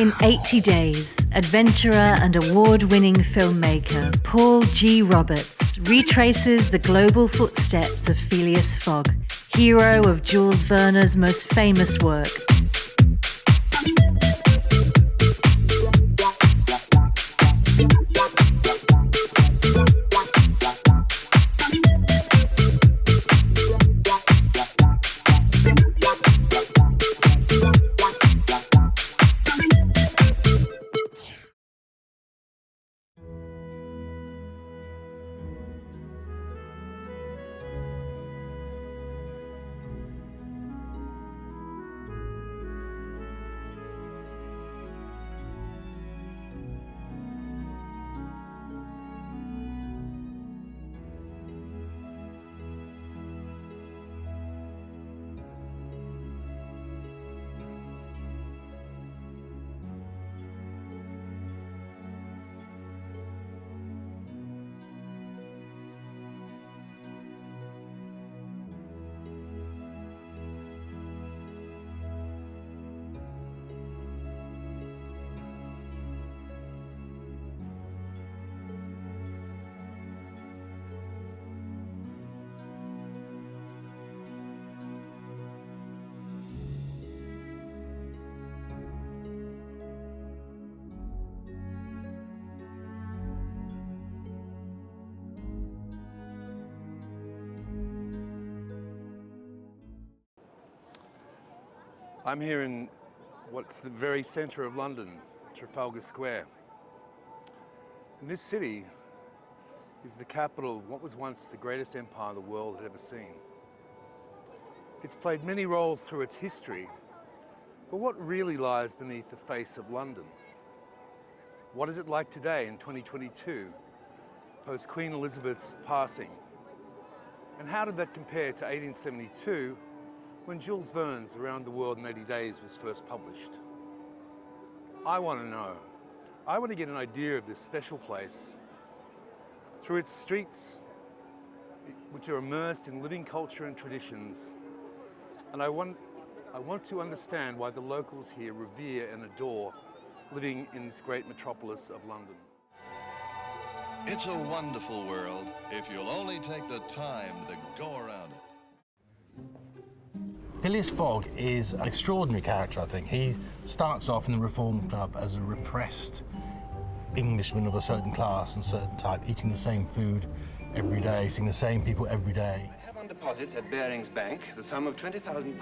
In 80 Days, adventurer and award-winning filmmaker Paul G. Roberts retraces the global footsteps of Phileas Fogg, hero of Jules Verne's most famous work. I'm here in what's the very centre of London, Trafalgar Square. And this city is the capital of what was once the greatest empire the world had ever seen. It's played many roles through its history, but what really lies beneath the face of London? What is it like today in 2022, post Queen Elizabeth's passing? And how did that compare to 1872, when Jules Verne's Around the World in 80 Days was first published? I want to know. I want to get an idea of this special place through its streets, which are immersed in living culture and traditions. And I want to understand why the locals here revere and adore living in this great metropolis of London. It's a wonderful world if you'll only take the time to go around it. Phileas Fogg is an extraordinary character, I think. He starts off in the Reform Club as a repressed Englishman of a certain class and certain type, eating the same food every day, seeing the same people every day. I have on deposit at Baring's Bank the sum of £20,000,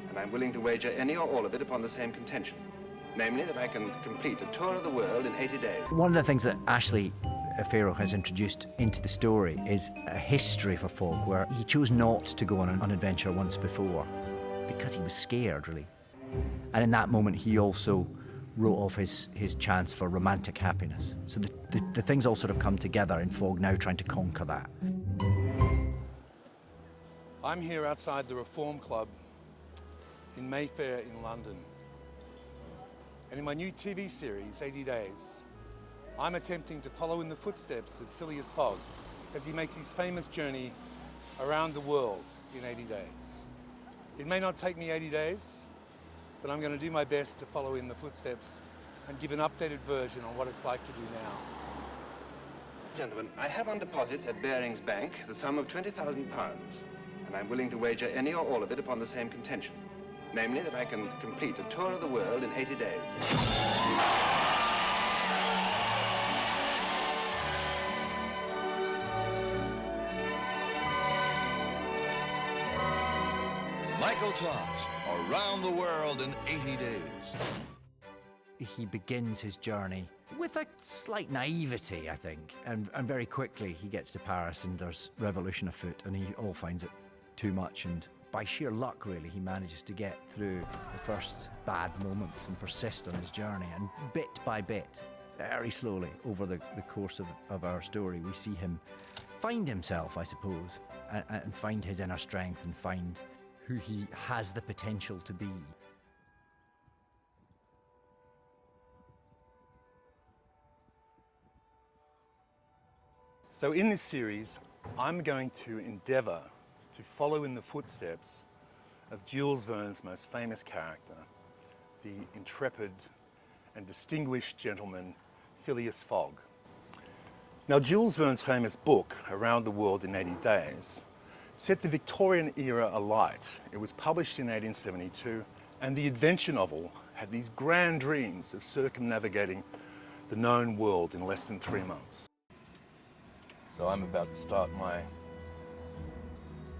and I'm willing to wager any or all of it upon the same contention, namely that I can complete a tour of the world in 80 days. One of the things that Ashley Farrow has introduced into the story is a history for Fogg where he chose not to go on an adventure once before because he was scared, really. And in that moment, he also wrote off his chance for romantic happiness. So the things all sort of come together in Fogg now trying to conquer that. I'm here outside the Reform Club in Mayfair in London. And in my new TV series, 80 Days, I'm attempting to follow in the footsteps of Phileas Fogg as he makes his famous journey around the world in 80 days. It may not take me 80 days, but I'm going to do my best to follow in the footsteps and give an updated version on what it's like to do now. Gentlemen, I have on deposit at Baring's Bank the sum of £20,000, and I'm willing to wager any or all of it upon the same contention, namely that I can complete a tour of the world in 80 days. Michael Todd's Around the World in 80 Days. He begins his journey with a slight naivety, I think, and very quickly he gets to Paris and there's revolution afoot and he all finds it too much, and by sheer luck, really, he manages to get through the first bad moments and persist on his journey, and bit by bit, very slowly, over the course of our story, we see him find himself, I suppose, and find his inner strength and find who he has the potential to be. So in this series, I'm going to endeavour to follow in the footsteps of Jules Verne's most famous character, the intrepid and distinguished gentleman, Phileas Fogg. Now, Jules Verne's famous book, Around the World in 80 Days, set the Victorian era alight. It was published in 1872, and the adventure novel had these grand dreams of circumnavigating the known world in less than 3 months. So I'm about to start my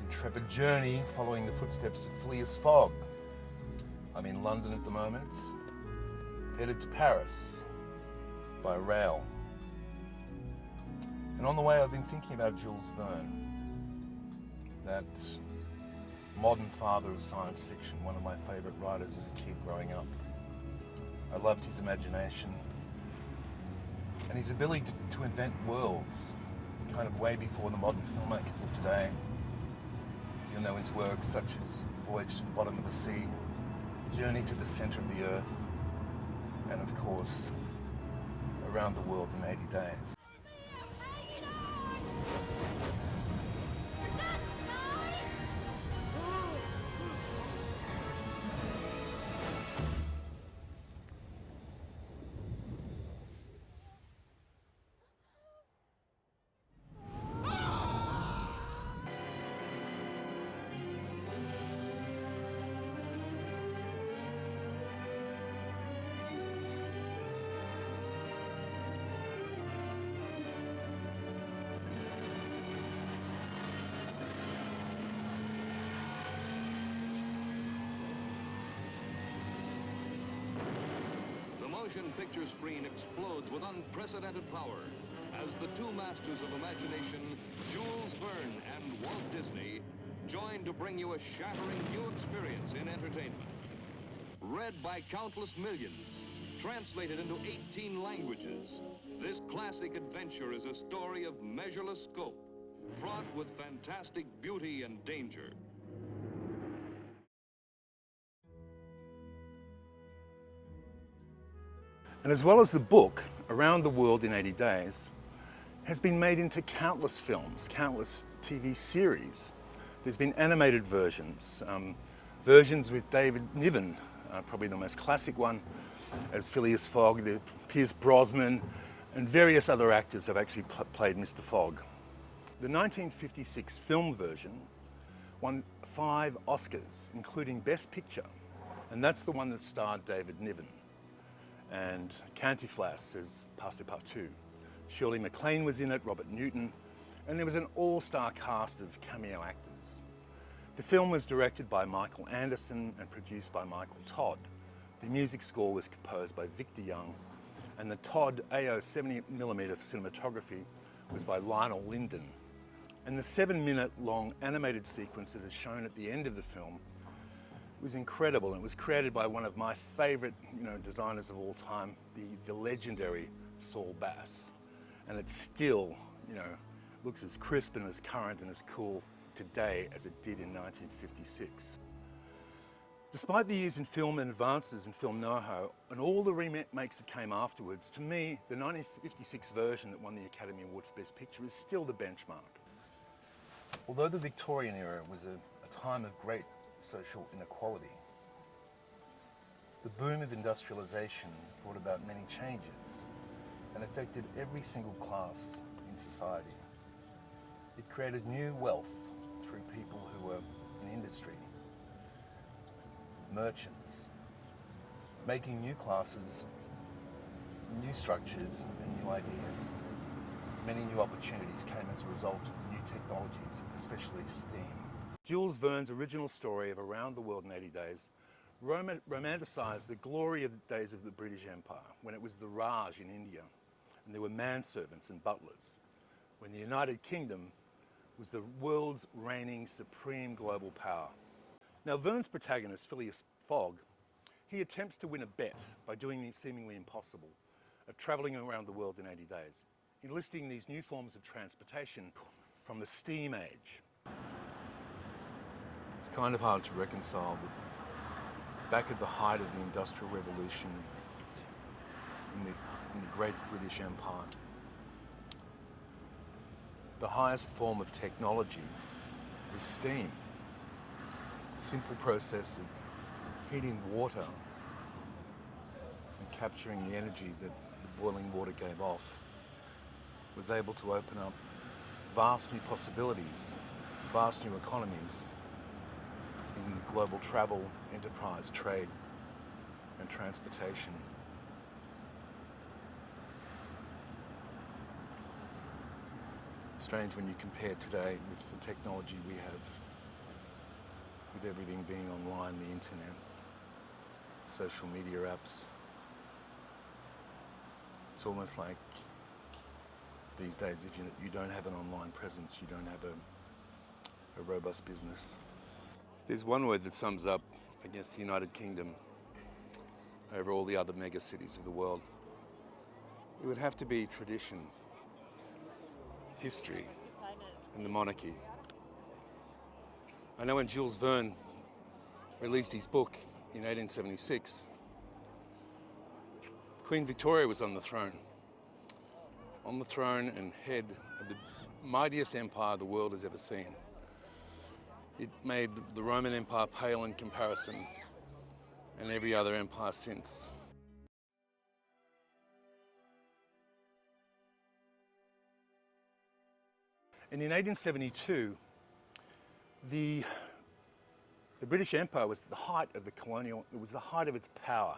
intrepid journey following the footsteps of Phileas Fogg. I'm in London at the moment, headed to Paris by rail. And on the way I've been thinking about Jules Verne, that modern father of science fiction, one of my favourite writers as a kid growing up. I loved his imagination and his ability to invent worlds, kind of way before the modern filmmakers of today. You'll know his works such as Voyage to the Bottom of the Sea, Journey to the Centre of the Earth, and of course, Around the World in 80 Days. The motion picture screen explodes with unprecedented power as the two masters of imagination, Jules Verne and Walt Disney, join to bring you a shattering new experience in entertainment. Read by countless millions, translated into 18 languages, this classic adventure is a story of measureless scope, fraught with fantastic beauty and danger. And as well as the book, Around the World in 80 Days, has been made into countless films, countless TV series. There's been animated versions, versions with David Niven, probably the most classic one, as Phileas Fogg, the Pierce Brosnan, and various other actors have actually played Mr. Fogg. The 1956 film version won 5 Oscars, including Best Picture, and that's the one that starred David Niven. And Cantinflas as Passepartout. Shirley MacLaine was in it, Robert Newton, and there was an all-star cast of cameo actors. The film was directed by Michael Anderson and produced by Michael Todd. The music score was composed by Victor Young, and the Todd AO 70mm cinematography was by Lionel Linden. And the 7-minute long animated sequence that is shown at the end of the film was incredible. It was created by one of my favourite designers of all time, the legendary Saul Bass. And it still looks as crisp and as current and as cool today as it did in 1956. Despite the years in film and advances in film know-how and all the remakes that came afterwards, to me the 1956 version that won the Academy Award for Best Picture is still the benchmark. Although the Victorian era was a time of great social inequality, the boom of industrialization brought about many changes and affected every single class in society. It created new wealth through people who were in industry, merchants, making new classes, new structures and new ideas. Many new opportunities came as a result of the new technologies, especially steam. Jules Verne's original story of Around the World in 80 Days romanticised the glory of the days of the British Empire, when it was the Raj in India, and there were manservants and butlers, when the United Kingdom was the world's reigning supreme global power. Now, Verne's protagonist, Phileas Fogg, he attempts to win a bet by doing the seemingly impossible of travelling around the world in 80 days, enlisting these new forms of transportation from the steam age. It's kind of hard to reconcile that back at the height of the Industrial Revolution in the great British Empire, the highest form of technology was steam. The simple process of heating water and capturing the energy that the boiling water gave off, was able to open up vast new possibilities, vast new economies in global travel, enterprise, trade, and transportation. Strange when you compare today with the technology we have, with everything being online, the internet, social media apps. It's almost like these days, if you don't have an online presence, you don't have a robust business. There's one word that sums up, I guess, the United Kingdom over all the other mega cities of the world. It would have to be tradition, history, and the monarchy. I know when Jules Verne released his book in 1876, Queen Victoria was on the throne and head of the mightiest empire the world has ever seen. It made the Roman Empire pale in comparison, and every other empire since. And in 1872, the British Empire was at the height of it was the height of its power.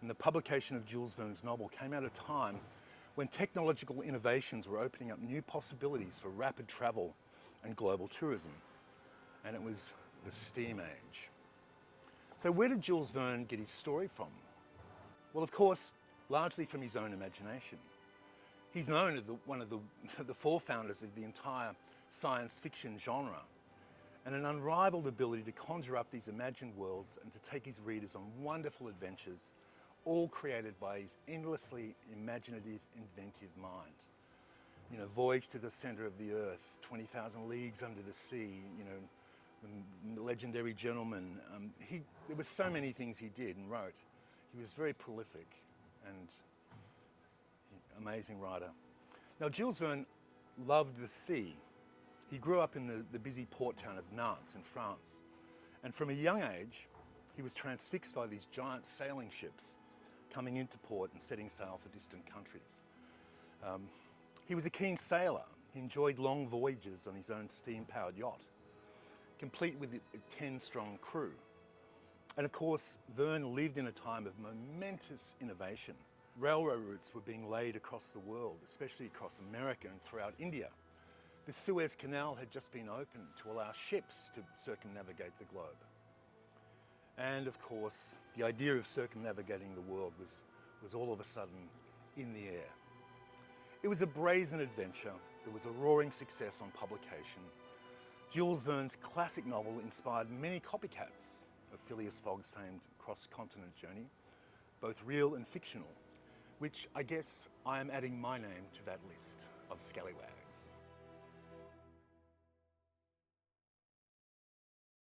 And the publication of Jules Verne's novel came at a time when technological innovations were opening up new possibilities for rapid travel and global tourism. And it was the steam age. So where did Jules Verne get his story from? Well, of course, largely from his own imagination. He's known as one of the forefounders of the entire science fiction genre, and an unrivaled ability to conjure up these imagined worlds and to take his readers on wonderful adventures, all created by his endlessly imaginative, inventive mind. You know, Voyage to the Center of the Earth, 20,000 Leagues Under the Sea, you know, The Legendary Gentleman. There were so many things he did and wrote. He was very prolific and amazing writer. Now, Jules Verne loved the sea. He grew up in the busy port town of Nantes in France. And from a young age, he was transfixed by these giant sailing ships coming into port and setting sail for distant countries. He was a keen sailor. He enjoyed long voyages on his own steam-powered yacht, complete with a 10-strong crew. And of course, Verne lived in a time of momentous innovation. Railroad routes were being laid across the world, especially across America and throughout India. The Suez Canal had just been opened to allow ships to circumnavigate the globe. And of course, the idea of circumnavigating the world was all of a sudden in the air. It was a brazen adventure. There was a roaring success on publication. Jules Verne's classic novel inspired many copycats of Phileas Fogg's famed cross-continent journey, both real and fictional, which I guess I am adding my name to that list of scallywags.